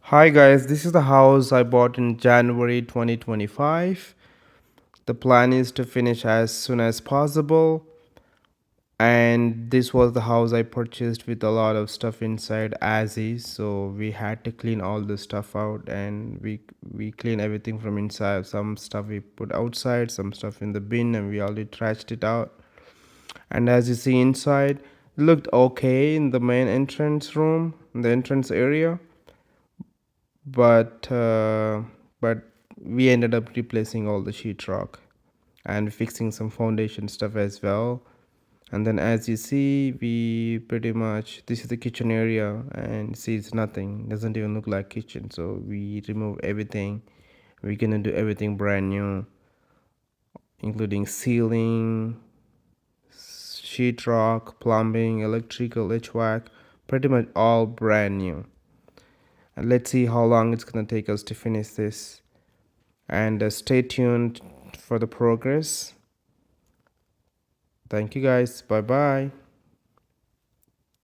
Hi guys, this is the house I bought in January 2025. The plan is to finish as soon as possible, and this was the house I purchased with a lot of stuff inside as is, so we had to clean all the stuff out, and we clean everything from inside. Some stuff we put outside, some stuff in the bin, and we already trashed it out. And as you see inside, it looked okay in the main entrance room, in the entrance area, but uh, but we ended up replacing all the sheetrock and fixing some foundation stuff as well. And then as you see, we pretty much, this is the kitchen area, and see, it's nothing, doesn't even look like kitchen, so we remove everything. We're gonna do everything brand new, including ceiling, sheetrock, plumbing, electrical, HVAC, pretty much all brand new. And let's see how long it's gonna take us to finish this, and stay tuned for the progress. Thank you guys. Bye bye.